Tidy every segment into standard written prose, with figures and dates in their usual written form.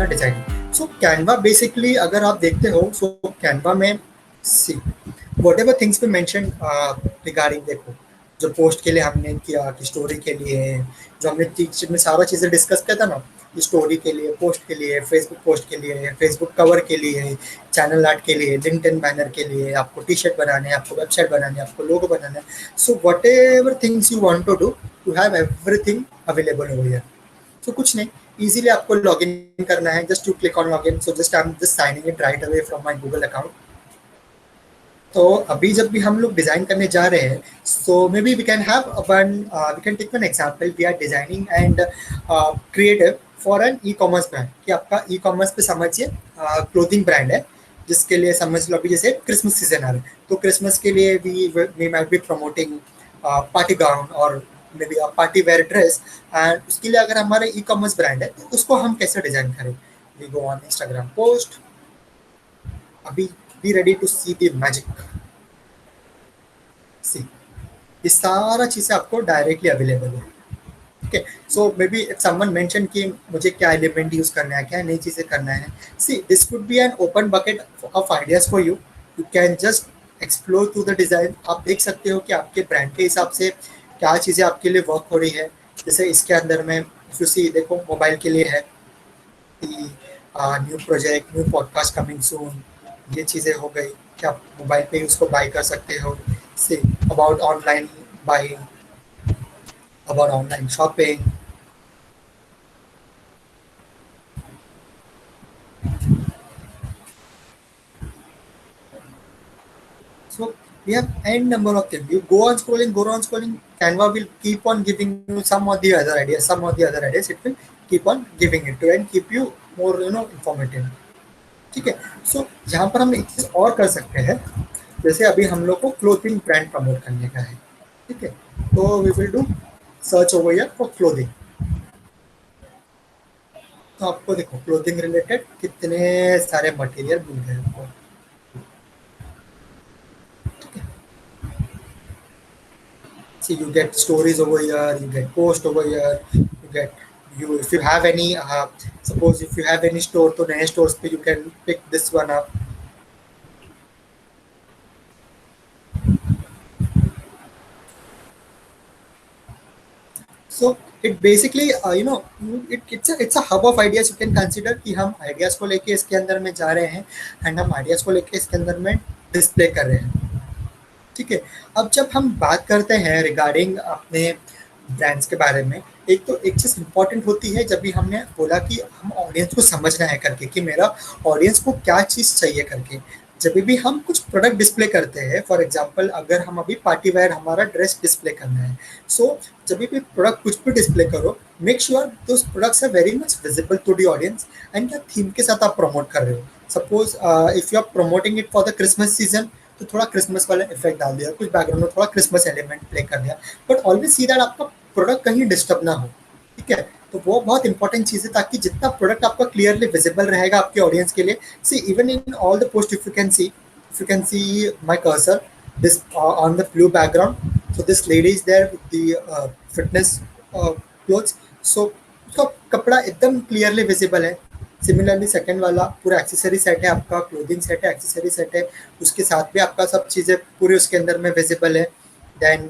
अपना डिजाइन। सो Canva basically अगर आप देखते हो, सो कैनवा में सी वट एवर थिंग्स पे मैंशन रिगार्डिंग, देखो जो पोस्ट के लिए हमने किया कि स्टोरी के लिए, जो हमने टीचर में सारा चीज़ें डिस्कस किया था ना, स्टोरी के लिए, पोस्ट के लिए, फेसबुक पोस्ट के लिए, फेसबुक कवर के लिए, चैनल आर्ट के लिए, लिंक्डइन बैनर के लिए, आपको टी शर्ट बनाने हैं, आपको वेबसाइट बनाने हैं, आपको लोगो बनाना है। So whatever things you want to do, you have everything available over here. So कुछ नहीं, इजीली आपको लॉगिन करना है, just to click on login. So just I am just signing it right away from my Google account. तो अभी जब भी हम लोग डिजाइन करने जा रहे हैं, so maybe we can have one, we can take one example, we are designing and creative for an e-commerce brand, कि आपका ई कॉमर्स पे समझिए क्लोथिंग ब्रांड है, जिसके लिए समझ लो अभी जैसे क्रिसमस सीजन आ रहा है, तो क्रिसमस के लिए we might be promoting party gown और maybe party wear dress. And उसके लिए अगर हमारा ई कॉमर्स ब्रांड है तो उसको हम कैसे डिजाइन करें, we go on Instagram post. अभी be ready to see the magic. See ये सारा चीज़ें आपको डायरेक्टली अवेलेबल है। Okay, so maybe if someone mention कि मुझे क्या एलिमेंट यूज करना है, क्या नई चीज़ें करना है, see this could be an open bucket of ideas for you. You can just explore through the design. आप देख सकते हो कि आपके ब्रांड के हिसाब से क्या चीज़ें आपके लिए वर्क हो रही है। जैसे इसके अंदर में यू सी, देखो मोबाइल के लिए है कि new project, new podcast coming soon, ये चीज़ें हो गई कि आप मोबाइल पे ही उसको बाय कर सकते हो। Say about online buying, about online shopping. So we have n number of things. You go on scrolling. Canva will keep on giving you some of the other ideas, some of the other ideas. It will keep on giving it to and keep you more, informative. ठीक है। सो यहाँ पर हम एक चीज़ और कर सकते हैं, जैसे अभी हम लोग को क्लोथिंग ब्रांड प्रमोट करने का है। ठीक है, तो we will do search over here for clothing. तो आपको देखो क्लोथिंग रिलेटेड कितने सारे मटेरियल मिल गए आपको। See, you get stories over here, you get post over here, you get, you if you have any suppose if you have any store, तो नए stores पे you can pick this one up. So it basically it's a hub of ideas you can consider कि हम ideas को लेके इसके अंदर में जा रहे हैं and हम ideas को लेके इसके अंदर में display कर रहे हैं। ठीक है, अब जब हम बात करते हैं रिगार्डिंग अपने ब्रांड्स के बारे में, एक तो एक चीज़ इंपॉर्टेंट होती है जब भी हमने बोला कि हम ऑडियंस को समझना है करके, कि मेरा ऑडियंस को क्या चीज़ चाहिए करके। जब भी हम कुछ प्रोडक्ट डिस्प्ले करते हैं, फॉर एग्जांपल अगर हम अभी पार्टी वेयर हमारा ड्रेस डिस्प्ले करना है, सो जब भी प्रोडक्ट कुछ भी डिस्प्ले करो, make sure those products are very much visible to the audience and क्या थीम के साथ आप प्रमोट कर रहे हो। Suppose if you are promoting it for the Christmas season, तो थोड़ा क्रिसमस वाला इफेक्ट डाल दिया, कुछ बैकग्राउंड में थोड़ा क्रिसमस एलिमेंट प्ले कर दिया, बट ऑलवेज सी दैट आपका प्रोडक्ट कहीं डिस्टर्ब ना हो। ठीक है, तो वो बहुत इंपॉर्टेंट चीज़ है, ताकि जितना प्रोडक्ट आपका क्लियरली विजिबल रहेगा आपके ऑडियंस के लिए। See even in all the post, if you can see my cursor this on the blue background, so this lady is there with the fitness clothes. So उसका कपड़ा एकदम clearly visible है। Similarly second वाला पूरा accessory set है, आपका clothing set है, accessory set है, उसके साथ भी आपका सब चीज़ें पूरे उसके अंदर में विजिबल है। Then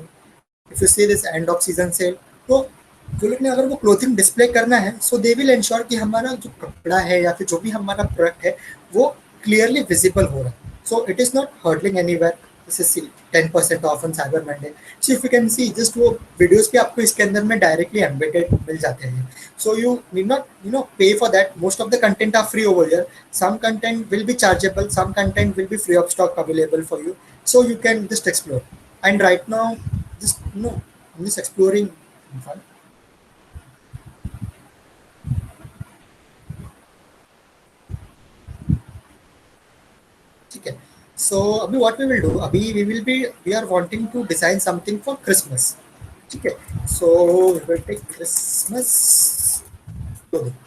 if you see this end of season sale, तो जो लोग ने अगर वो क्लोथिंग डिस्प्ले करना है, सो दे विल इंश्योर कि हमारा जो कपड़ा है या फिर जो भी हमारा प्रोडक्ट है वो क्लियरली विजिबल हो रहा है। So it is not hurdling anywhere. जैसे 10% off on cyber Monday, so if you can see just वो वीडियोस भी आपको इसके अंदर में डायरेक्टली एम्बेडेड मिल जाते हैं। So you need not pay for that. Most of the content are free over here, some content will be chargeable, some content will be free of stock available for you, so you can just explore. And right now just I'm just exploring in fun. ठीक है, so अभी what we will do, अभी we are wanting to design something for Christmas. ठीक है, so we will take Christmas clothing.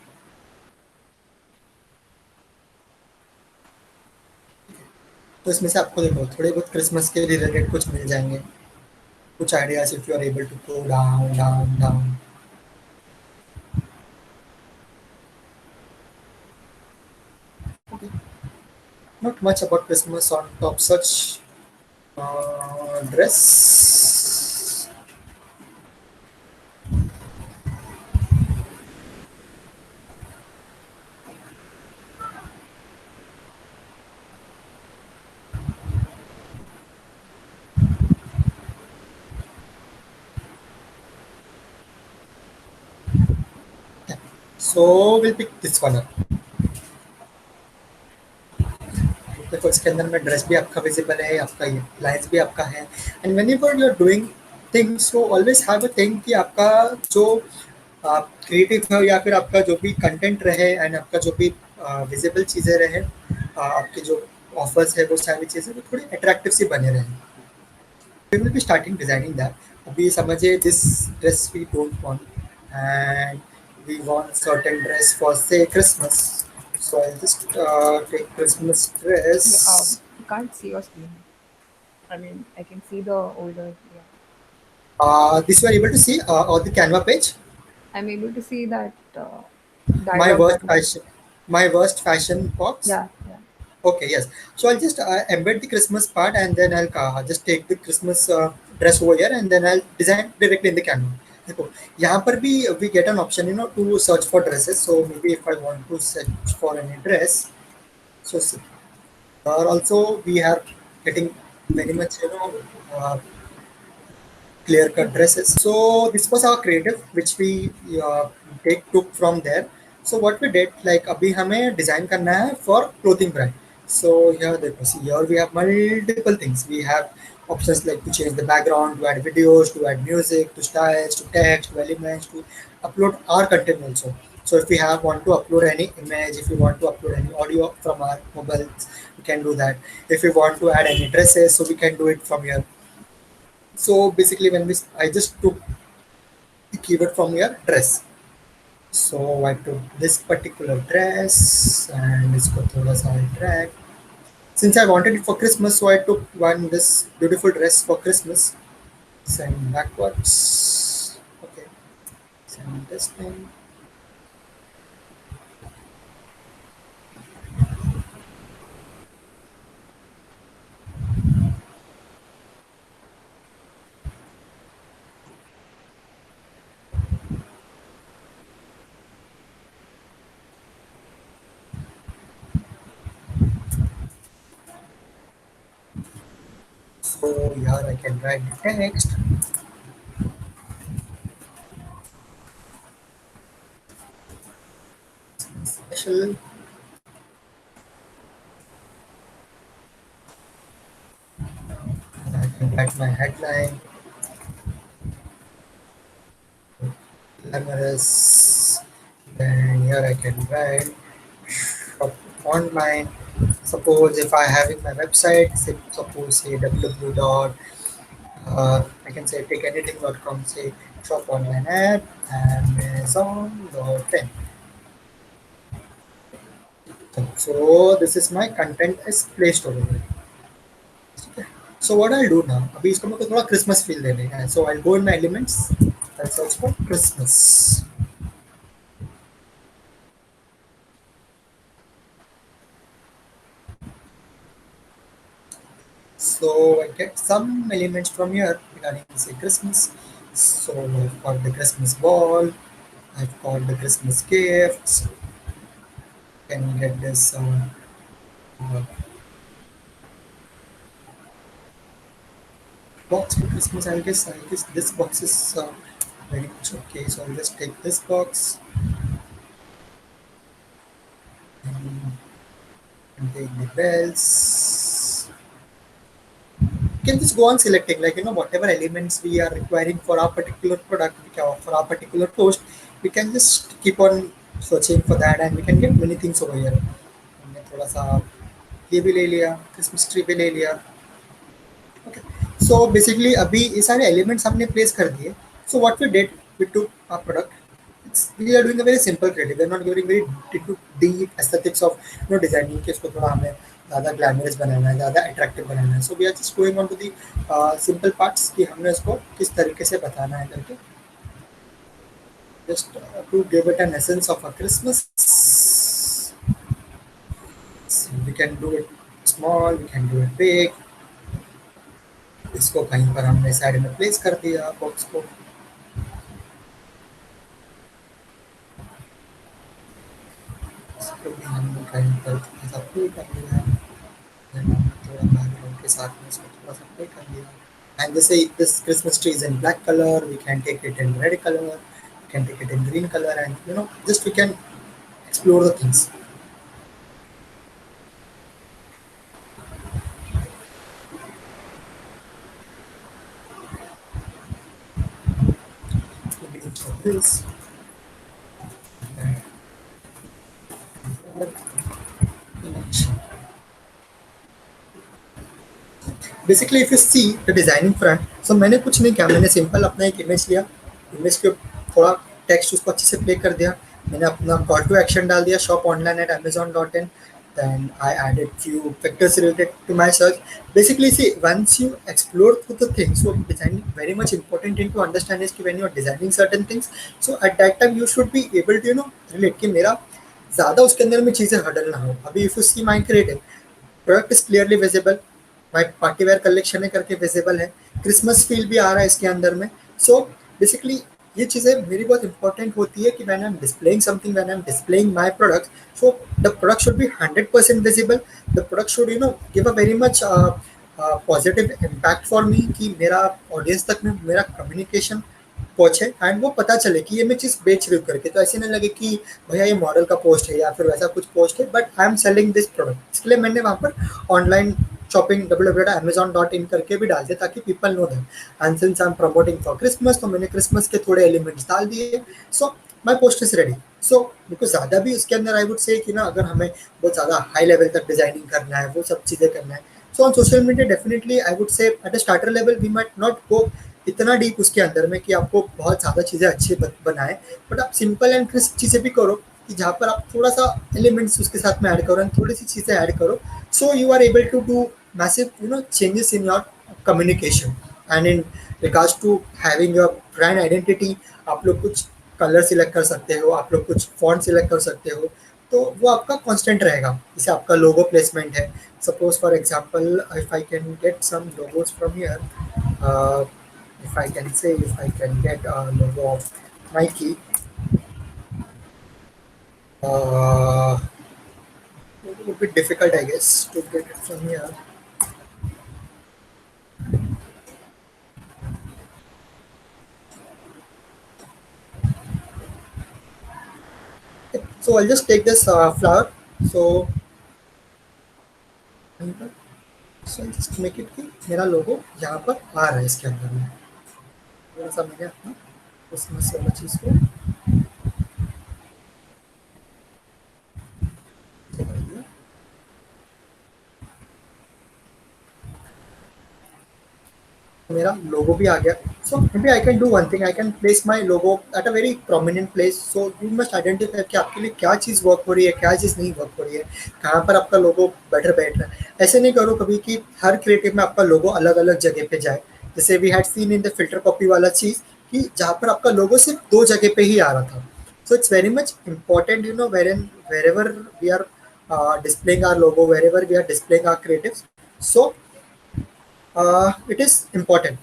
तो इसमें से आपको देखो थोड़े बहुत क्रिसमस के रिलेटेड कुछ मिल जाएंगे, कुछ ideas if you are able to go down down down. not much about Christmas on top such dress. So we'll pick this one up. देखो इसके अंदर में ड्रेस भी आपका विजिबल है, आपका ये लाइन्स भी आपका है, and whenever you are doing things so always have a thing कि आपका जो क्रिएटिव है या फिर आपका जो भी कंटेंट रहे एंड आपका जो भी विजिबल चीज़ें रहे, आपके जो ऑफर्स है वो सारी चीज़ें वो थोड़ी अट्रैक्टिव सी बने रहे. We will be starting designing that. अभी समझिए this dress we don't want and we want certain dress for say Christmas. So I'll just take Christmas Yeah, dress. I can't see your screen. I mean, I can see the older. Yeah, This you are able to see on the Canva page. I'm able to see that My dialogue worst that you have. fashion, my worst fashion box. Yeah, yeah. Okay, yes. So I'll just embed the Christmas part and then I'll just take the Christmas dress over here and then I'll design directly in the Canva. देखो यहाँ पर भी we get an option, you know, to search for dresses. So maybe if I want to search for any dress, so see, also we are getting very much, you know, clear cut dresses. So this was our creative which we take took from there. So what we did, like अभी हमें design करना है for clothing brand. So here देखो, see here we have multiple things. We have options like to change the background, to add videos, to add music, to styles, to text, to elements, to upload our content also. So if we have want to upload any image, if we want to upload any audio from our mobiles, we can do that. If we want to add any dresses, so we can do it from here. So basically when we I just took the keyword from your dress. So I took this particular dress and इसको थोड़ा सा I drag. Since I wanted it for Christmas, so I took one this beautiful dress for Christmas. Send backwards. Okay. Send this thing. So here I can write the text. Special. I can write my headline. Glamorous. Then here I can write shop online. Suppose if I have in my website, suppose say www dot I can say take anything.com, say shop online app, Amazon.in. So this is my content is placed over here. Okay. So what I'll do now, अभी इसको मेरे को थोड़ा Christmas feel देने का है. So I'll go in my elements. I'll search for Christmas. So I get some elements from here regarding say Christmas. So I've got the Christmas ball. I've got the Christmas gifts. Can get this uh, box for Christmas. I guess this box is very much okay. So I'll just take this box and, take the bells. You can just go on selecting, like, you know, whatever elements we are requiring for our particular product, for our particular post. We can just keep on searching for that and we can get many things over here. हमने थोड़ा सा ये भी ले लिया, Christmas tree भी ले लिया. Okay. So basically अभी ये सारे elements हमने place कर दिए. So what we did, we took our product. We are doing a very simple creative. We are not going very into deep aesthetics of, you know, designing के इसको थोड़ा हमें ज़्यादा ग्लैमरस बनाना है, ज़्यादा अट्रैक्टिव बनाना है. So we are just going on to the simple parts कि हमने इसको किस तरीके से बताना है करके. Just to give it an essence of a Christmas. So we can do it small, we can do it big. इसको कहीं पर हमने साइड में प्लेस कर दिया बॉक्स को। इसको भी हमने कहीं पर थोड़ा सा प्ले कर लिया। देन हमने थोड़ा बैकग्राउंड के साथ में इसको थोड़ा सा प्ले कर लिया। And they say this Christmas tree is in black color. We can take it in red color. We can take it in green color, and just we can explore the things. Maybe it's for this. Basically, if you see the designing front, so मैंने कुछ नहीं किया, मैंने simple अपना एक image लिया, image के थोड़ा टेक्स्ट उसको अच्छे से प्ले कर दिया, मैंने अपना कॉल टू एक्शन डाल दिया shop online at amazon.in. Then I added few factors related to my search. Basically, see, once you explore through the things, so designing very much important thing to understand is कि when you are designing certain things, so at that time you should be able to relate कि मेरा ज़्यादा उसके अंदर में चीज़ें huddle ना हो। अभी if you see my creative, product is clearly visible, my party wear collection है करके विजिबल है, क्रिसमस फील भी आ रहा है इसके अंदर में। सो बेसिकली ये चीज़ें मेरी बहुत इंपॉर्टेंट होती है कि when I am displaying something, when I am displaying my product, so the product should be 100% visible. The product should give a very much positive impact for me, कि मेरा audience तक में मेरा कम्युनिकेशन पहुंचे and वो पता चले कि ये मैं चीज़ बेच रही हूँ करके। तो ऐसे नहीं लगे कि भैया ये मॉडल का पोस्ट है या फिर वैसा कुछ पोस्ट है, but I am selling this product. इसके लिए मैंने वहाँ पर ऑनलाइन शॉपिंग www.amazon.in करके भी डाल दिया ताकि people know that. And since I am promoting for Christmas, तो मैंने क्रिसमस के थोड़े एलिमेंट्स डाल दिए। So my post is ready. So because ज़्यादा भी उसके अंदर आई वुड से कि अगर हमें बहुत ज़्यादा हाई लेवल तक डिजाइनिंग करना है, वो सब चीज़ें करना है, so on social media definitely I would say at a starter level we might not go इतना डीप उसके अंदर में कि आपको बहुत ज़्यादा चीज़ें अच्छी बनाए, बट आप सिंपल एंड क्रिस्प चीज़ें भी करो कि जहाँ पर आप थोड़ा सा एलिमेंट्स उसके साथ में ऐड करो एंड थोड़ी सी चीज़ें ऐड करो, so you are able to do massive changes in your communication. And in regards to having your brand identity, आप लोग कुछ कलर सिलेक्ट कर सकते हो, आप लोग कुछ फॉन्ट सिलेक्ट कर सकते हो, तो वो आपका कांस्टेंट रहेगा। जैसे आपका लोगो प्लेसमेंट है, suppose for example if I can get some logos from here, if I can say, if I can get a logo of Nike, it would be difficult, I guess, to get it from here. So I'll just take this flower. So, so I'll just make it कि मेरा लोगो यहाँ पर आ रहा है इसके अंदर में। थोड़ा सा मैंने अपना क्रिसमस वाला चीज़ को कर दिया। मेरा लोगो भी आ गया। So maybe I can do one thing, I can place my logo at a very prominent place. So you must identify कि आपके लिए क्या चीज़ वर्क हो रही है, क्या चीज़ नहीं वर्क हो रही है, कहाँ पर आपका लोगो बेटर बैठ रहा है। ऐसे नहीं करो कभी कि हर क्रिएटिव में आपका लोगो अलग अलग जगह पे जाए। जैसे we had seen in the filter copy वाला चीज़ कि जहाँ पर आपका लोगो सिर्फ दो जगह पे ही आ रहा था। So it's very much important wherever we are displaying our logo, wherever we are displaying our creatives. So it is important.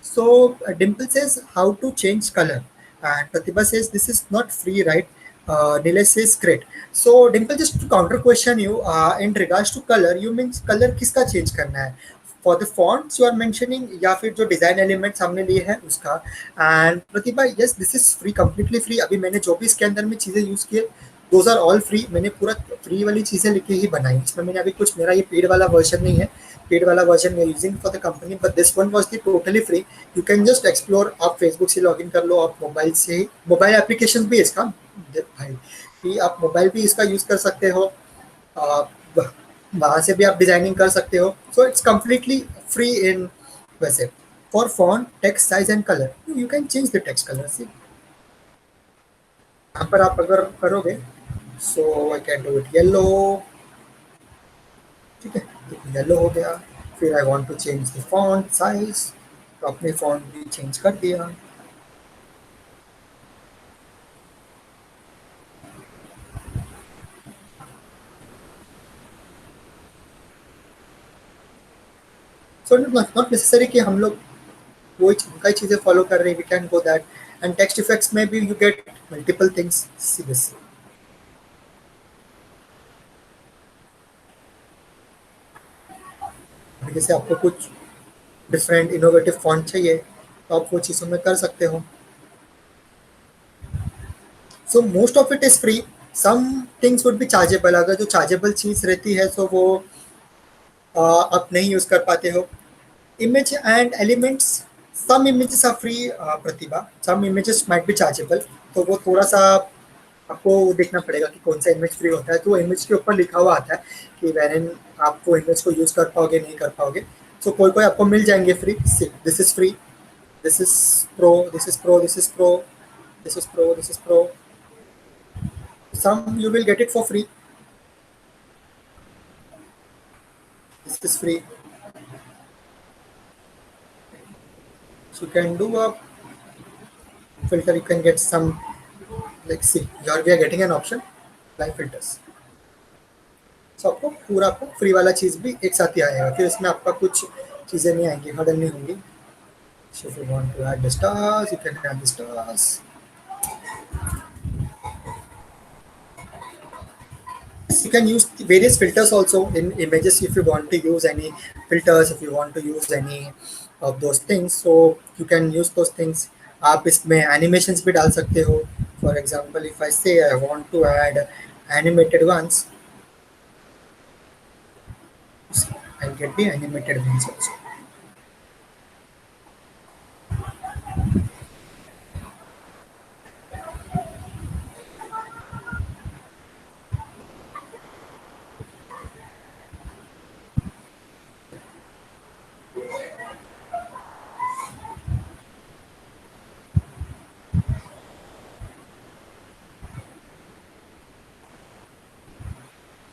So Dimple says how to change color, and Pratibha says this is not free, right? Nilesh says great. So Dimple, just to counter question you, in regards to color, you means color किसका change करना है? For the fonts you are mentioning या फिर जो design elements हमने लिए हैं उसका? And Pratibha, yes, this is free, completely free. अभी मैंने जो भी इसके अंदर में चीजें यूज की है, those are all free. मैंने पूरा फ्री वाली चीजें लिख के ही बनाई, इसमें मैंने अभी कुछ, मेरा ये पेड वाला वर्जन नहीं है। पेड वाला वर्जन मैं using for the company, but this one was the totally free. You can just explore, आप फेसबुक से लॉगिन कर लो, आप मोबाइल से ही, मोबाइल एप्लीकेशन भी है इसका भाई, कि आप मोबाइल भी इसका यूज कर सकते हो, वहाँ से भी आप डिजाइनिंग कर सकते हो। So it's completely free in, वैसे for font, text size and colour you can change the text colour. See यहाँ पर आप अगर करोगे, so I can do it yellow, ठीक है, येलो हो गया। फिर I want to change the font size, तो अपने फॉन्ट भी चेंज कर दिया। सो नॉट नेसेसरी कि हम लोग वो कई चीज़ें फॉलो कर रहे हैं, we can go that. And text effects में भी you get multiple things seriously. जैसे आपको कुछ डिफरेंट इनोवेटिव फॉन्ट चाहिए तो आप वो चीज़ों में कर सकते हो। So most of it is free, some things would be chargeable. अगर जो चार्जेबल चीज़ रहती है तो वो आप नहीं यूज़ कर पाते हो। Image and elements, some images are free प्रतिभा, some images might be chargeable. तो वो थोड़ा सा आपको देखना पड़ेगा कि कौन सा इमेज फ्री होता है। तो वो इमेज के ऊपर लिखा हुआ आता है कि वेरिन आप वो इमेज को यूज़ कर पाओगे नहीं कर पाओगे। सो कोई कोई आपको मिल जाएंगे free, this is free, this is pro, this is pro, this is pro, this is pro, this is pro. Some you will get it for free. This is free. So you can do a filter. You can get some, like, see here we are getting an option like filters. So आपको पूरा आपको free वाला चीज़ भी एक साथ ही आएगा, फिर इसमें आपका कुछ चीज़ें नहीं आएंगी, हडल नहीं होंगी। So if you want to add the stars, you can add the stars. You can use various filters also in images if you want to use any filters, if you want to use any of those things, so you can use those things. आप इसमें animations भी डाल सकते हो। For example, if I say I want to add animated ones, I'll get the animated ones also.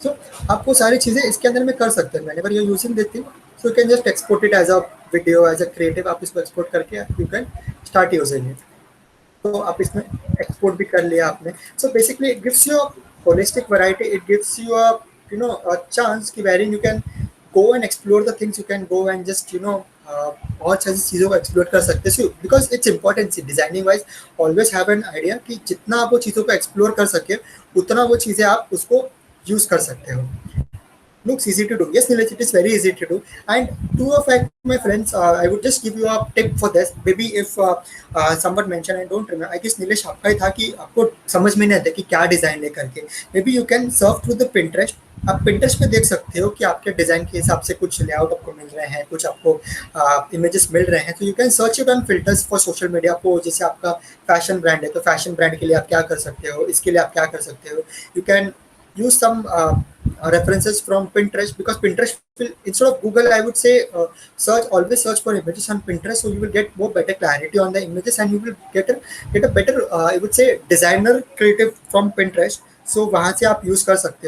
So आप वो सारी चीज़ें इसके अंदर में कर सकते हैं। whenever you're using this thing, so you can just export it as a video, as a creative। आप इसको export करके you can start using it। तो आप इसमें एक्सपोर्ट भी कर लिया आपने। So basically it gives you a holistic variety, it gives you a a chance कि wherein you can go and explore the things, you can go and just बहुत सारी चीज़ों को एक्सप्लोर कर सकते हो। Because it's important designing wise, always have an idea कि जितना आप वो चीज़ों को एक्सप्लोर कर सके उतना वो चीज़ें आप उसको यूज़ कर सकते हो। Looks easy to do. Yes, Nilesh, it is very easy to do. And to a fact, my friends, I would just give you a tip for this. Maybe if someone mentioned, I don't remember, I guess Nilesh आपका ही था कि आपको समझ में नहीं आता कि क्या डिज़ाइन ले करके। Maybe you can surf through the Pinterest। आप Pinterest पे देख सकते हो कि आपके डिज़ाइन के हिसाब से कुछ लेआउट आपको मिल रहे हैं, कुछ आपको इमेजेस मिल रहे हैं। तो you can search it on filters for social media. आपको जैसे आपका फैशन ब्रांड है तो फैशन ब्रांड के लिए आप क्या कर सकते हो, इसके लिए आप क्या कर सकते हो। You can use some references from Pinterest, because Pinterest will, instead of Google, I would say always search for images on Pinterest, so you will get more better clarity on the images and you will get a better I would say designer creative from Pinterest। so वहाँ से आप use कर सकते हो।